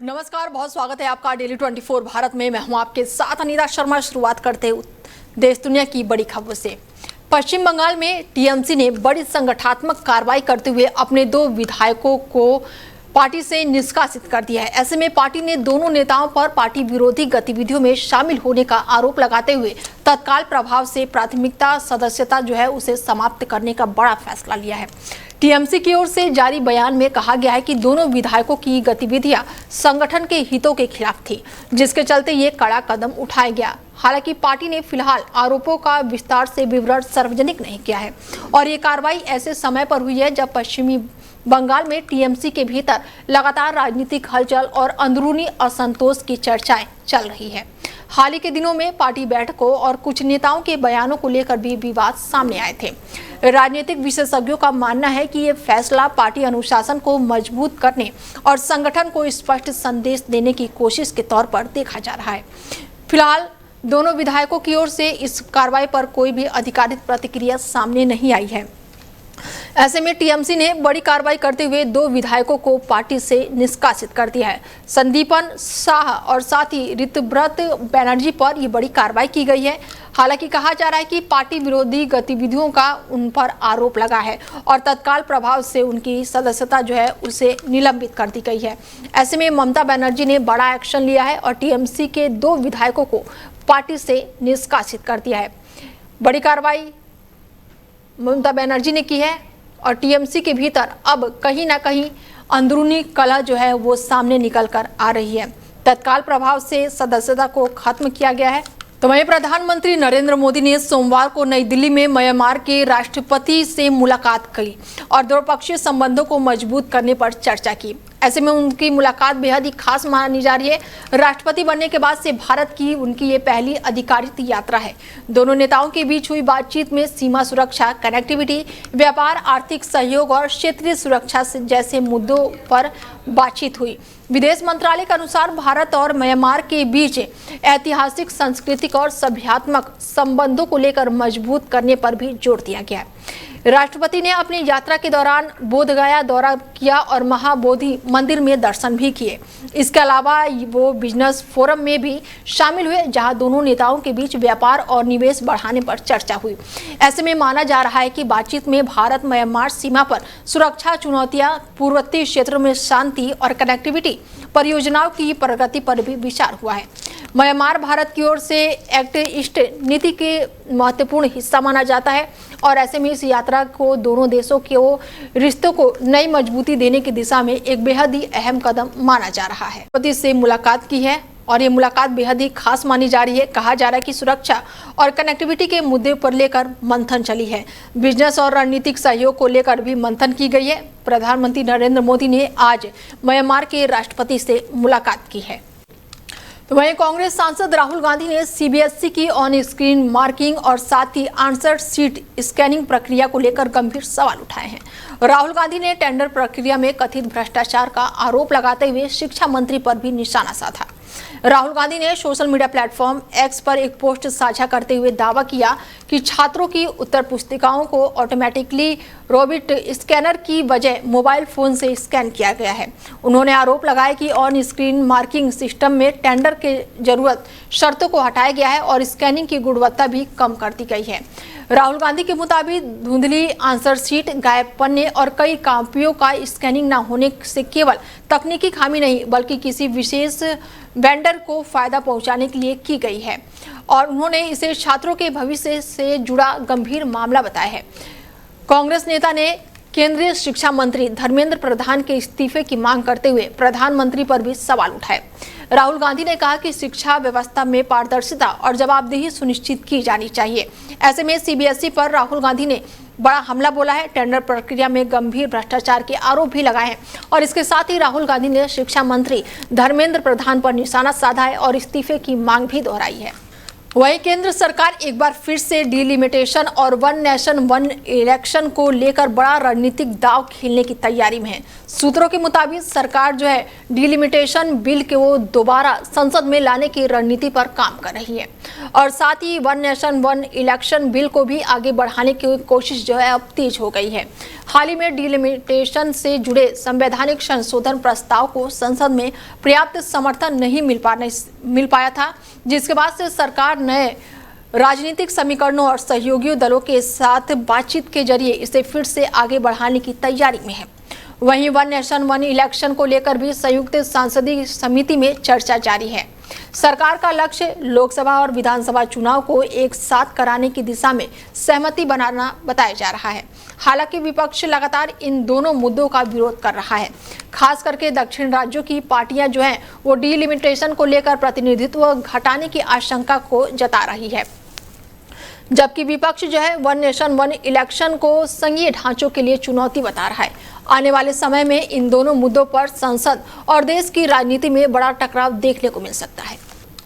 नमस्कार, बहुत स्वागत है आपका डेली 24 भारत में। मैं हूं आपके साथ अनीता शर्मा। शुरुआत करते हैं देश दुनिया की बड़ी खबरों से। पश्चिम बंगाल में टीएमसी ने बड़ी संगठनात्मक कार्रवाई करते हुए अपने 2 विधायकों को पार्टी से निष्कासित कर दिया है। ऐसे में पार्टी ने दोनों नेताओं पर पार्टी विरोधी गतिविधियों में शामिल होने का आरोप लगाते हुए तत्काल प्रभाव से प्राथमिकता सदस्यता उसे समाप्त करने का बड़ा फैसला लिया है। टीएमसी की ओर से जारी बयान में कहा गया है कि दोनों विधायकों की गतिविधियां संगठन के हितों के खिलाफ थी, जिसके चलते ये कड़ा कदम उठाया गया। हालांकि पार्टी ने फिलहाल आरोपों का विस्तार से विवरण सार्वजनिक नहीं किया है और ये कार्रवाई ऐसे समय पर हुई है जब पश्चिमी बंगाल में टीएमसी के भीतर लगातार राजनीतिक हलचल और अंदरूनी असंतोष की चर्चाएं चल रही है। हाल ही के दिनों में पार्टी बैठकों और कुछ नेताओं के बयानों को लेकर भी विवाद सामने आए थे। राजनीतिक विशेषज्ञों का मानना है कि ये फैसला पार्टी अनुशासन को मजबूत करने और संगठन को स्पष्ट संदेश देने की कोशिश के तौर पर देखा जा रहा है। फिलहाल दोनों विधायकों की ओर से इस कार्रवाई पर कोई भी आधिकारिक प्रतिक्रिया सामने नहीं आई है। ऐसे में टीएमसी ने बड़ी कार्रवाई करते हुए 2 विधायकों को पार्टी से निष्कासित कर दिया है। संदीपन शाह और साथ ही ऋतव्रत बनर्जी पर यह बड़ी कार्रवाई की गई है। हालांकि कहा जा रहा है कि पार्टी विरोधी गतिविधियों का उन पर आरोप लगा है और तत्काल प्रभाव से उनकी सदस्यता उसे निलंबित कर दी गई है। ऐसे में ममता बनर्जी ने बड़ा एक्शन लिया है और टीएमसी के 2 विधायकों को पार्टी से निष्कासित कर दिया है। बड़ी कार्रवाई ममता बनर्जी ने की है और टीएमसी के भीतर अब कहीं ना कहीं अंदरूनी कलह वो सामने निकल कर आ रही है। तत्काल प्रभाव से सदस्यता को खत्म किया गया है। तो वहीं प्रधानमंत्री नरेंद्र मोदी ने सोमवार को नई दिल्ली में म्यांमार के राष्ट्रपति से मुलाकात की और द्विपक्षीय संबंधों को मजबूत करने पर चर्चा की। ऐसे में उनकी मुलाकात बेहद ही खास मानी जा रही है। राष्ट्रपति बनने के बाद से भारत की उनकी ये पहली आधिकारिक यात्रा है। दोनों नेताओं के बीच हुई बातचीत में सीमा सुरक्षा, कनेक्टिविटी, व्यापार, आर्थिक सहयोग और क्षेत्रीय सुरक्षा जैसे मुद्दों पर बातचीत हुई। विदेश मंत्रालय के अनुसार भारत और म्यांमार के बीच ऐतिहासिक, सांस्कृतिक और सभ्यात्मक संबंधों को लेकर मजबूत करने पर भी जोर दिया गया है। राष्ट्रपति ने अपनी यात्रा के दौरान बोधगया दौरा किया और महाबोधि मंदिर में दर्शन भी किए। इसके अलावा वो बिजनेस फोरम में भी शामिल हुए, जहां दोनों नेताओं के बीच व्यापार और निवेश बढ़ाने पर चर्चा हुई। ऐसे में माना जा रहा है कि बातचीत में भारत म्यांमार सीमा पर सुरक्षा चुनौतियां, पूर्वोत्तर क्षेत्रों में शांति और कनेक्टिविटी परियोजनाओं की प्रगति पर भी विचार हुआ है। म्यांमार भारत की ओर से एक्ट ईस्ट नीति के महत्वपूर्ण हिस्सा माना जाता है और ऐसे में इस यात्रा को दोनों देशों के रिश्तों को नई मजबूती देने की दिशा में एक बेहद ही अहम कदम माना जा रहा है। मोदी से मुलाकात की है और ये मुलाकात बेहद ही खास मानी जा रही है। कहा जा रहा है कि सुरक्षा और कनेक्टिविटी के मुद्दे पर लेकर मंथन चली है। बिजनेस और रणनीतिक सहयोग को लेकर भी मंथन की गई है। प्रधानमंत्री नरेंद्र मोदी ने आज म्यांमार के राष्ट्रपति से मुलाकात की है। तो वहीं कांग्रेस सांसद राहुल गांधी ने सीबीएसई की ऑन स्क्रीन मार्किंग और साथ ही आंसर शीट स्कैनिंग प्रक्रिया को लेकर गंभीर सवाल उठाए हैं। राहुल गांधी ने टेंडर प्रक्रिया में कथित भ्रष्टाचार का आरोप लगाते हुए शिक्षा मंत्री पर भी निशाना साधा। राहुल गांधी ने सोशल मीडिया प्लेटफॉर्म एक्स पर एक पोस्ट साझा करते हुए दावा किया कि छात्रों की उत्तर पुस्तिकाओं को ऑटोमेटिकली रोबोट स्कैनर की बजाय मोबाइल फोन से स्कैन किया गया है। उन्होंने आरोप लगाया कि ऑन स्क्रीन मार्किंग सिस्टम में टेंडर के जरूरत शर्तों को हटाया गया है और स्कैनिंग की गुणवत्ता भी कम कर दी गई है। राहुल गांधी के मुताबिक धुंधली आंसर शीट, गायब पन्ने और कई कॉपियों का स्कैनिंग न होने से केवल तकनीकी खामी नहीं बल्कि किसी विशेष वेंडर को फायदा पहुंचाने के लिए की गई है और उन्होंने इसे छात्रों के भविष्य से जुड़ा गंभीर मामला बताया है। कांग्रेस नेता ने केंद्रीय शिक्षा मंत्री धर्मेंद्र प्रधान के इस्तीफे की मांग करते हुए प्रधानमंत्री पर भी सवाल उठाए। राहुल गांधी ने कहा कि शिक्षा व्यवस्था में पारदर्शिता और जवाबदेही सुनिश्चित की जानी चाहिए। ऐसे में सीबीएसई पर राहुल गांधी ने बड़ा हमला बोला है। टेंडर प्रक्रिया में गंभीर भ्रष्टाचार के आरोप भी लगाए हैं और इसके साथ ही राहुल गांधी ने शिक्षा मंत्री धर्मेंद्र प्रधान पर निशाना साधा है और इस्तीफे की मांग भी दोहराई है। वहीं केंद्र सरकार एक बार फिर से डिलिमिटेशन और वन नेशन वन इलेक्शन को लेकर बड़ा रणनीतिक दांव खेलने की तैयारी में है। सूत्रों के मुताबिक सरकार जो है डिलिमिटेशन बिल को वो दोबारा संसद में लाने की रणनीति पर काम कर रही है और साथ ही one nation one election bill को भी आगे बढ़ाने की कोशिश जो है अब तेज हो गई है। हाल ही में डिलिमिटेशन से जुड़े संवैधानिक संशोधन प्रस्ताव को संसद में पर्याप्त समर्थन नहीं मिल पाया था, जिसके बाद से सरकार नए राजनीतिक समीकरणों और सहयोगी दलों के साथ बातचीत के जरिए इसे फिर से आगे बढ़ाने की तैयारी में है। वहीं वन नेशन वन इलेक्शन को लेकर भी संयुक्त संसदीय समिति में चर्चा जारी है। सरकार का लक्ष्य लोकसभा और विधानसभा चुनाव को एक साथ कराने की दिशा में सहमति बनाना बताया जा रहा है। हालांकि विपक्ष लगातार इन दोनों मुद्दों का विरोध कर रहा है। खास करके दक्षिण राज्यों की पार्टियां जो हैं वो डिलिमिटेशन को लेकर प्रतिनिधित्व घटाने की आशंका को जता रही है, जबकि विपक्ष जो है वन नेशन वन इलेक्शन को संघीय ढांचों के लिए चुनौती बता रहा है। आने वाले समय में इन दोनों मुद्दों पर संसद और देश की राजनीति में बड़ा टकराव देखने को मिल सकता है।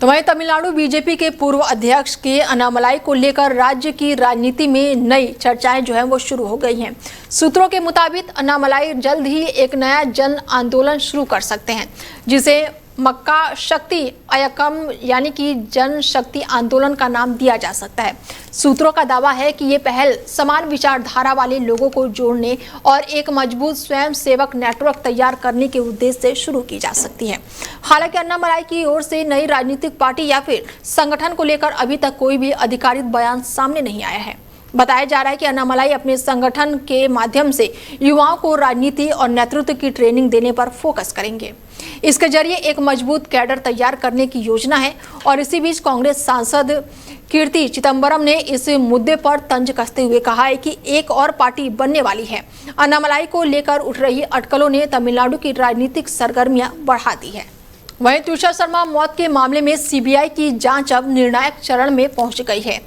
तो वहीं तमिलनाडु बीजेपी के पूर्व अध्यक्ष के अन्नामलाई को लेकर राज्य की राजनीति में नई चर्चाएं जो है वो शुरू हो गई हैं। सूत्रों के मुताबिक अन्नामलाई जल्द ही एक नया जन आंदोलन शुरू कर सकते हैं, जिसे मक्का शक्ति अयकम यानी कि जन शक्ति आंदोलन का नाम दिया जा सकता है। सूत्रों का दावा है कि ये पहल समान विचारधारा वाले लोगों को जोड़ने और एक मजबूत स्वयं सेवक नेटवर्क तैयार करने के उद्देश्य से शुरू की जा सकती है। हालांकि अन्नामलाई की ओर से नई राजनीतिक पार्टी या फिर संगठन को लेकर अभी तक कोई भी आधिकारिक बयान सामने नहीं आया है। बताया जा रहा है कि अन्नामलाई अपने संगठन के माध्यम से युवाओं को राजनीति और नेतृत्व की ट्रेनिंग देने पर फोकस करेंगे। इसके जरिए एक मजबूत कैडर तैयार करने की योजना है और इसी बीच कांग्रेस सांसद कीर्ति चिदंबरम ने इस मुद्दे पर तंज कसते हुए कहा है कि एक और पार्टी बनने वाली है। अन्नामलाई को लेकर उठ रही अटकलों ने तमिलनाडु की राजनीतिक सरगर्मियां बढ़ा दी है। वहीं तुषार शर्मा मौत के मामले में सीबीआई की जांच अब निर्णायक चरण में पहुंच गई है।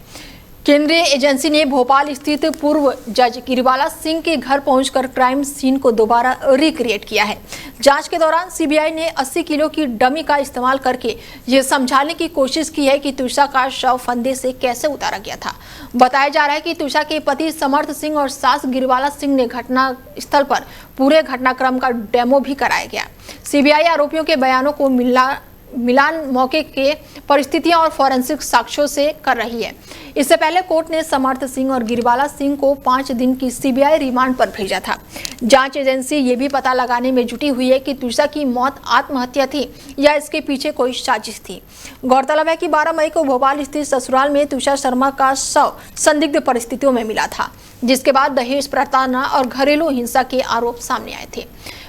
केंद्रीय एजेंसी ने भोपाल स्थित पूर्व जज गिरिबाला सिंह के घर पहुंचकर क्राइम सीन को दोबारा रिक्रिएट किया है। जांच के दौरान सीबीआई ने 80 किलो की डमी का इस्तेमाल करके ये समझाने की कोशिश की है कि तुषा का शव फंदे से कैसे उतारा गया था। बताया जा रहा है कि तुषा के पति समर्थ सिंह और सास गिरिबाला सिंह ने घटना स्थल पर पूरे घटनाक्रम का डेमो भी कराया गया। सीबीआई आरोपियों के बयानों को मिलान मौके के परिस्थितियां और फॉरेंसिक साक्ष्यों से कर रही है। इससे पहले कोर्ट ने समर्थ सिंह और गिरिबाला सिंह को 5 दिन की सीबीआई रिमांड पर भेजा था। जांच एजेंसी ये भी पता लगाने में जुटी हुई है कि तुषा की मौत आत्महत्या थी या इसके पीछे कोई साजिश थी। गौरतलब है कि 12 मई को भोपाल स्थित ससुराल में तुषार शर्मा का शव संदिग्ध परिस्थितियों में मिला था, जिसके बाद दहेज प्रताड़ना और घरेलू हिंसा के आरोप सामने आए थे।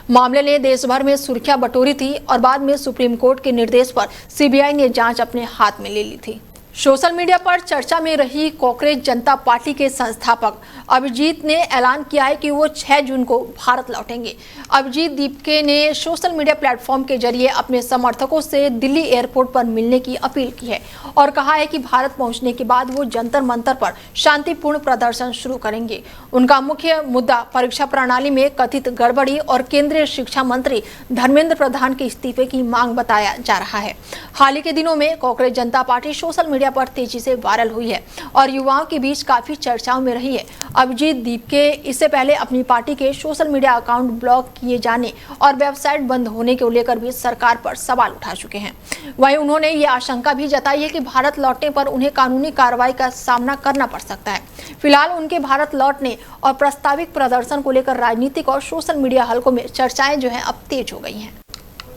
मामले ने देश भर में सुर्खियां बटोरी थी और बाद में सुप्रीम कोर्ट के निर्देश पर सीबीआई ने जांच अपने हाथ में ले ली थी। सोशल मीडिया पर चर्चा में रही कांग्रेस जनता पार्टी के संस्थापक अभिजीत ने ऐलान किया है कि वो 6 जून को भारत लौटेंगे। अभिजीत दीपके ने सोशल मीडिया प्लेटफॉर्म के जरिए अपने समर्थकों से दिल्ली एयरपोर्ट पर मिलने की अपील की है और कहा है कि भारत पहुंचने के बाद वो जंतर मंतर पर शांतिपूर्ण प्रदर्शन शुरू करेंगे। उनका मुख्य मुद्दा परीक्षा प्रणाली में कथित गड़बड़ी और केंद्रीय शिक्षा मंत्री धर्मेंद्र प्रधान के इस्तीफे की मांग बताया जा रहा है। हाल ही के दिनों में कांग्रेस जनता पार्टी सोशल मीडिया पर तेजी से वायरल हुई है और युवाओं के बीच काफी चर्चाओं में रही है। अभिजीत दीपके इससे पहले अपनी पार्टी के सोशल मीडिया अकाउंट ब्लॉक किए जाने और वेबसाइट बंद होने को लेकर भी सरकार पर सवाल उठा चुके हैं। वहीं उन्होंने ये आशंका भी जताई है कि भारत लौटने पर उन्हें कानूनी कार्रवाई का सामना करना पड़ सकता है। फिलहाल उनके भारत लौटने और प्रस्तावित प्रदर्शन को लेकर राजनीतिक और सोशल मीडिया हलकों में चर्चाएं जो है अब तेज हो गई हैं।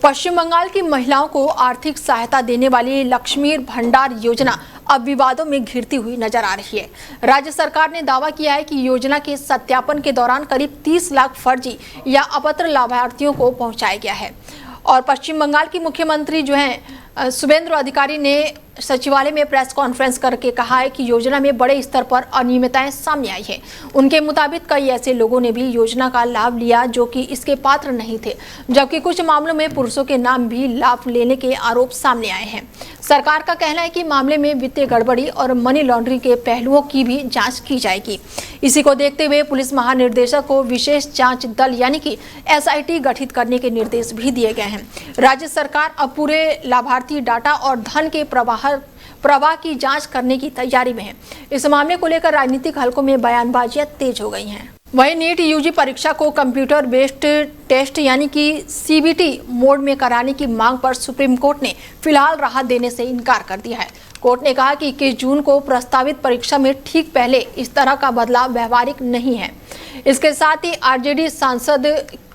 पश्चिम बंगाल की महिलाओं को आर्थिक सहायता देने वाली लक्ष्मी भंडार योजना अब विवादों में घिरती हुई नजर आ रही है। राज्य सरकार ने दावा किया है कि योजना के सत्यापन के दौरान करीब 30 लाख फर्जी या अपात्र लाभार्थियों को पहुंचाया गया है और पश्चिम बंगाल की मुख्यमंत्री जो हैं शुभेंदु अधिकारी ने सचिवालय में प्रेस कॉन्फ्रेंस करके कहा है कि योजना में बड़े स्तर पर अनियमितताएं सामने आई है। उनके मुताबिक कई ऐसे लोगों ने भी योजना का लाभ लिया जो कि इसके पात्र नहीं थे, जबकि कुछ मामलों में पुरुषों के नाम भी लाभ लेने के आरोप सामने आए हैं। सरकार का कहना है कि मामले में वित्तीय गड़बड़ी और मनी लॉन्ड्रिंग के पहलुओं की भी जांच की जाएगी। इसी को देखते हुए पुलिस महानिदेशक को विशेष जांच दल यानी कि SIT गठित करने के निर्देश भी दिए गए हैं। राज्य सरकार अब पूरे लाभार्थी डाटा और धन के प्रवाह की जांच करने की तैयारी में है। इस मामले को लेकर राजनीतिक हलकों में बयानबाजियां तेज हो गई हैं। वहीं नीट यूजी परीक्षा को कंप्यूटर बेस्ड टेस्ट यानी कि सीबीटी मोड में कराने की मांग पर सुप्रीम कोर्ट ने फिलहाल राहत देने से इनकार कर दिया है। कोर्ट ने कहा कि 21 जून को प्रस्तावित परीक्षा में ठीक पहले इस तरह का बदलाव व्यवहारिक नहीं है। इसके साथ ही आरजेडी सांसद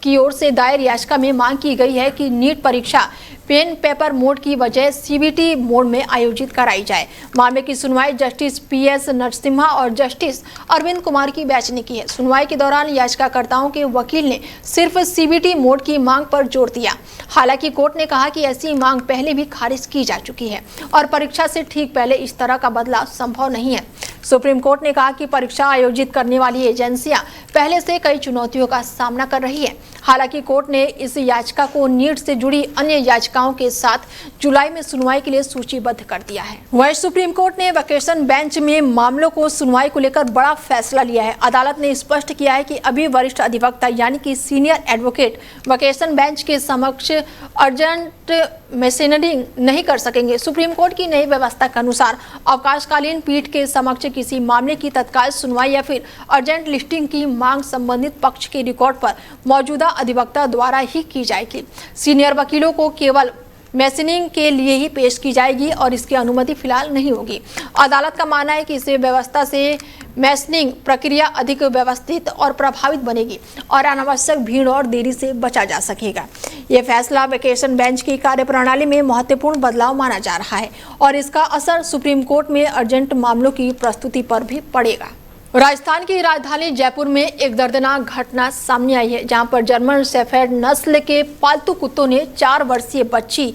की ओर से दायर याचिका में मांग की गई है कि नीट परीक्षा पेन पेपर मोड की वजह सीबीटी मोड में आयोजित कराई जाए। मामले की सुनवाई जस्टिस पीएस नरसिम्हा और जस्टिस अरविंद कुमार की बेंच ने की है। सुनवाई के दौरान याचिकाकर्ताओं के वकील ने सिर्फ सीबीटी मोड की मांग पर जोर दिया। हालांकि कोर्ट ने कहा कि ऐसी मांग पहले भी खारिज की जा चुकी है और परीक्षा से ठीक पहले इस तरह का बदलाव संभव नहीं है। सुप्रीम कोर्ट ने कहा कि परीक्षा आयोजित करने वाली एजेंसियां पहले से कई चुनौतियों का सामना कर रही है। हालांकि कोर्ट ने इस याचिका को नीट से जुड़ी अन्य याचिकाओं के साथ जुलाई में सुनवाई के लिए सूचीबद्ध कर दिया है। वहीं सुप्रीम कोर्ट ने वेकेशन बेंच में मामलों को सुनवाई को लेकर बड़ा फैसला लिया है। अदालत ने स्पष्ट किया है कि अभी वरिष्ठ अधिवक्ता यानी कि सीनियर एडवोकेट वेकेशन बेंच के समक्ष अर्जेंट मेसेनरिंग नहीं कर सकेंगे। सुप्रीम कोर्ट की नई व्यवस्था के अनुसार अवकाशकालीन पीठ के समक्ष किसी मामले की तत्काल सुनवाई या फिर अर्जेंट लिस्टिंग की मांग संबंधित पक्ष के रिकॉर्ड पर मौजूदा अधिवक्ता द्वारा ही की जाएगी। सीनियर वकीलों को केवल मैसेनिंग के लिए ही पेश की जाएगी और इसकी अनुमति फिलहाल नहीं होगी। अदालत का मानना है कि इस व्यवस्था से मैसेनिंग प्रक्रिया अधिक व्यवस्थित और प्रभावित बनेगी और अनावश्यक भीड़ और देरी से बचा जा सकेगा। यह फैसला वेकेशन बेंच की कार्यप्रणाली में महत्वपूर्ण बदलाव माना जा रहा है और इसका असर सुप्रीम कोर्ट में अर्जेंट मामलों की प्रस्तुति पर भी पड़ेगा। राजस्थान की राजधानी जयपुर में एक दर्दनाक घटना सामने आई है, जहां पर जर्मन शेफर्ड नस्ल के पालतू कुत्तों ने 4 वर्षीय बच्ची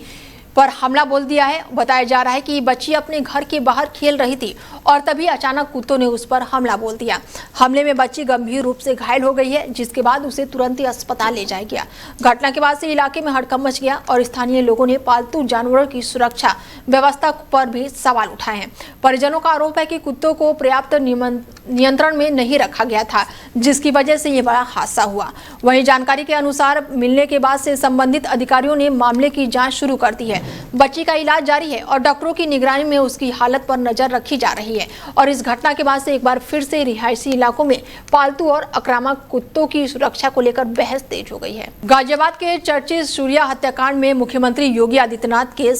पर हमला बोल दिया है। बताया जा रहा है कि बच्ची अपने घर के बाहर खेल रही थी और तभी अचानक कुत्तों ने उस पर हमला बोल दिया। हमले में बच्ची गंभीर रूप से घायल हो गई है, जिसके बाद उसे तुरंत ही अस्पताल ले जाया गया। घटना के बाद से इलाके में हड़कंप मच गया और स्थानीय लोगों ने पालतू जानवरों की सुरक्षा व्यवस्था पर भी सवाल उठाए हैं। परिजनों का आरोप है कि कुत्तों को पर्याप्त नियंत्रण में नहीं रखा गया था, जिसकी वजह से ये बड़ा हादसा हुआ। वहीं जानकारी के अनुसार मिलने के बाद से संबंधित अधिकारियों ने मामले की जांच शुरू कर दी है। बच्ची का इलाज जारी है और डॉक्टरों की निगरानी में उसकी हालत पर नजर रखी जा रही है और इस घटना के बाद से एक बार फिर से रिहायशी इलाकों में पालतू और आक्रामक कुत्तों की सुरक्षा को लेकर बहस तेज हो गई है। गाजियाबाद के चर्चित सूर्या हत्याकांड में मुख्यमंत्री योगी आदित्यनाथ के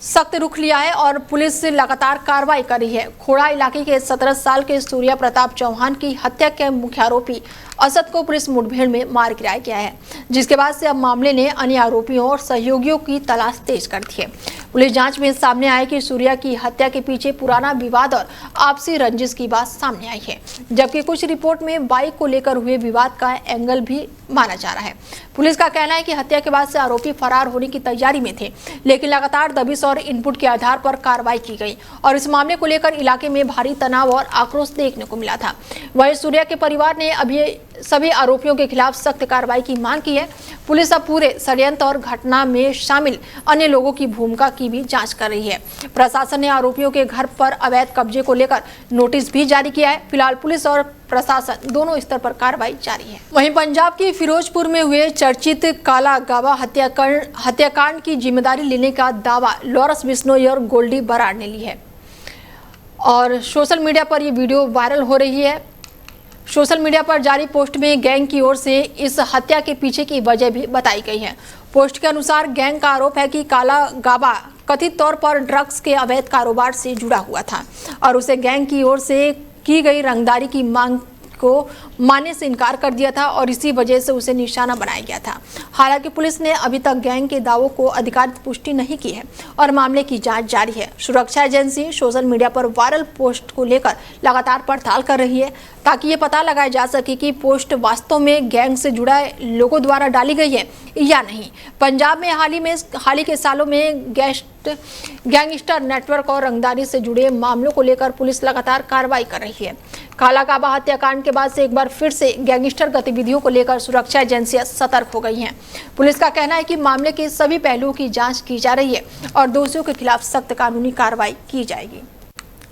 सख्त रुख लिया है और पुलिस लगातार कार्रवाई कर रही है। खोड़ा इलाके के 17 साल के सूर्या प्रताप चौहान की हत्या के मुख्य आरोपी असद को पुलिस मुठभेड़ में मार गिराया गया है, जिसके बाद से अब मामले ने अन्य आरोपियों और सहयोगियों की तलाश तेज कर दी है। पुलिस जांच में सामने आया कि सूर्या की हत्या के पीछे पुराना विवाद और आपसी रंजिश की बात सामने आई है, जबकि कुछ रिपोर्ट में बाइक को लेकर हुए विवाद का एंगल भी माना जा रहा है। पुलिस का कहना है कि हत्या के बाद से आरोपी फरार होने की तैयारी में थे, लेकिन लगातार दबिश और इनपुट के आधार पर कार्रवाई की गई और इस मामले को लेकर इलाके में भारी तनाव और आक्रोश देखने को मिला था। वहीं सूर्या के परिवार ने अभी सभी आरोपियों के खिलाफ सख्त कार्रवाई की मांग की है। पुलिस अब पूरे षड्यंत्र और घटना में शामिल अन्य लोगों की भूमिका की भी जांच कर रही है। प्रशासन ने आरोपियों के घर पर अवैध कब्जे को लेकर नोटिस भी जारी किया है। फिलहाल पुलिस और प्रशासन दोनों स्तर पर कार्रवाई जारी है। वहीं पंजाब के फिरोजपुर में हुए चर्चित काला गावा हत्याकांड की जिम्मेदारी लेने का दावा लॉरेंस बिश्नोई और गोल्डी बराड़ ने ली है और सोशल मीडिया पर यह वीडियो वायरल हो रही है। सोशल मीडिया पर जारी पोस्ट में गैंग की ओर से इस हत्या के पीछे की वजह भी बताई गई है। पोस्ट के अनुसार गैंग का आरोप है कि काला गाबा कथित तौर पर ड्रग्स के अवैध कारोबार से जुड़ा हुआ था और उसे गैंग की ओर से की गई रंगदारी की मांग को मानने से इनकार कर दिया था और इसी वजह से उसे निशाना बनाया गया था। हालांकि पुलिस ने अभी तक गैंग के दावों को अधिकारिक पुष्टि नहीं की है और मामले की जांच जारी है। सुरक्षा एजेंसी सोशल मीडिया पर वायरल पोस्ट को लेकर लगातार पड़ताल कर रही है ताकि ये पता लगाया जा सके कि पोस्ट वास्तव में गैंग से जुड़ा लोगों द्वारा डाली गई है या नहीं। पंजाब में हाल ही के सालों में गैंगस्टर नेटवर्क और रंगदारी से जुड़े मामलों को लेकर पुलिस लगातार कार्रवाई कर रही है। काला काबा हत्याकांड के बाद से एक बार फिर से गैंगस्टर गतिविधियों को लेकर सुरक्षा एजेंसियां सतर्क हो गई हैं। पुलिस का कहना है कि मामले के सभी पहलुओं की जांच की जा रही है और दोषियों के खिलाफ सख्त कानूनी कार्रवाई की जाएगी।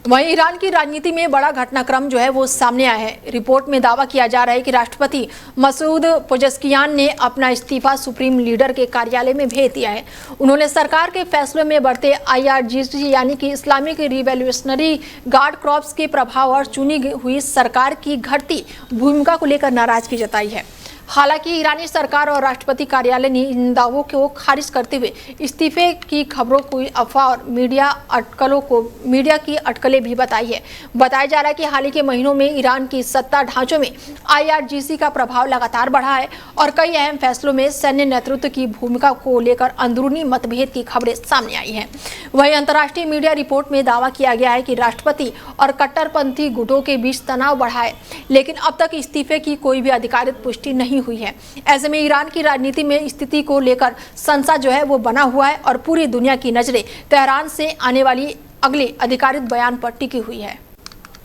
वहीं ईरान की राजनीति में बड़ा घटनाक्रम जो है वो सामने आया है। रिपोर्ट में दावा किया जा रहा है कि राष्ट्रपति मसूद पेजेश्कियान ने अपना इस्तीफा सुप्रीम लीडर के कार्यालय में भेज दिया है। उन्होंने सरकार के फैसलों में बढ़ते IRGC यानी कि इस्लामिक रिवॉल्यूशनरी गार्ड कॉर्प्स के प्रभाव और चुनी हुई सरकार की घटती भूमिका को लेकर नाराजगी जताई है। हालांकि ईरानी सरकार और राष्ट्रपति कार्यालय ने इन दावों को खारिज करते हुए इस्तीफे की खबरों को अफवाह और मीडिया की अटकलें भी बताई है। बताया जा रहा है कि हाल ही के महीनों में ईरान की सत्ता ढांचों में IRGC का प्रभाव लगातार बढ़ा है और कई अहम फैसलों में सैन्य नेतृत्व की भूमिका को लेकर अंदरूनी मतभेद की खबरें सामने आई हैं। वहीं अंतर्राष्ट्रीय मीडिया रिपोर्ट में दावा किया गया है कि राष्ट्रपति और कट्टरपंथी गुटों के बीच तनाव बढ़ा है, लेकिन अब तक इस्तीफे की कोई भी अधिकारिक पुष्टि नहीं हुई है। ऐसे में ईरान की राजनीति में स्थिति को लेकर संशय जो है वो बना हुआ है और पूरी दुनिया की नजरें तेहरान से आने वाली अगले अधिकारिक बयान पर टिकी हुई है।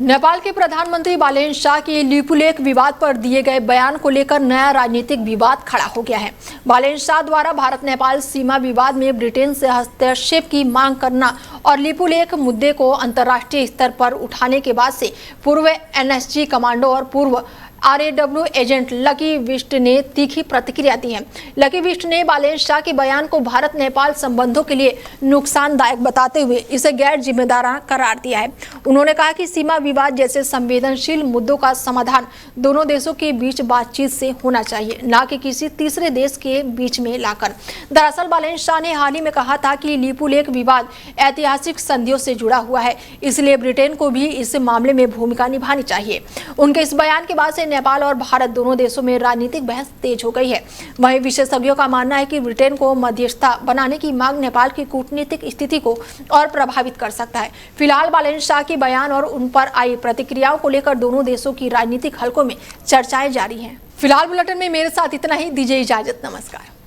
नेपाल के प्रधानमंत्री बालेन शाह के लिपुलेख विवाद पर दिए गए बयान को लेकर नया राजनीतिक विवाद खड़ा हो गया है। बालेन शाह द्वारा भारत नेपाल सीमा विवाद में ब्रिटेन से हस्तक्षेप की मांग करना और लिपुलेख मुद्दे को अंतर्राष्ट्रीय स्तर पर उठाने के बाद से पूर्व NSG कमांडो और पूर्व RAW एजेंट लकी विस्ट ने तीखी प्रतिक्रिया दी है। लकी विस्ट ने बालेन शाह के बयान को भारत नेपाल संबंधों के लिए नुकसानदायक बताते हुए इसे गैर जिम्मेदाराना करार दिया है। उन्होंने कहा कि सीमा विवाद जैसे संवेदनशील मुद्दों का समाधान दोनों देशों के बीच बातचीत से होना चाहिए, न कि किसी तीसरे देश के बीच में लाकर। दरअसल बालेन शाह ने हाल ही में कहा था कि लिपुलेख विवाद ऐतिहासिक संधियों से जुड़ा हुआ है, इसलिए ब्रिटेन को भी इस मामले में भूमिका निभानी चाहिए। उनके इस बयान के बाद से नेपाल और भारत दोनों देशों में राजनीतिक बहस तेज हो गई है। वहीं विशेषज्ञों का मानना है कि ब्रिटेन को मध्यस्थता बनाने की मांग नेपाल की कूटनीतिक स्थिति को और प्रभावित कर सकता है। फिलहाल बालेन शाह के बयान और उन पर आई प्रतिक्रियाओं को लेकर दोनों देशों की राजनीतिक हलकों में चर्चाएं जारी हैं। फिलहाल बुलेटिन में मेरे साथ इतना ही। दीजिए इजाजत, नमस्कार।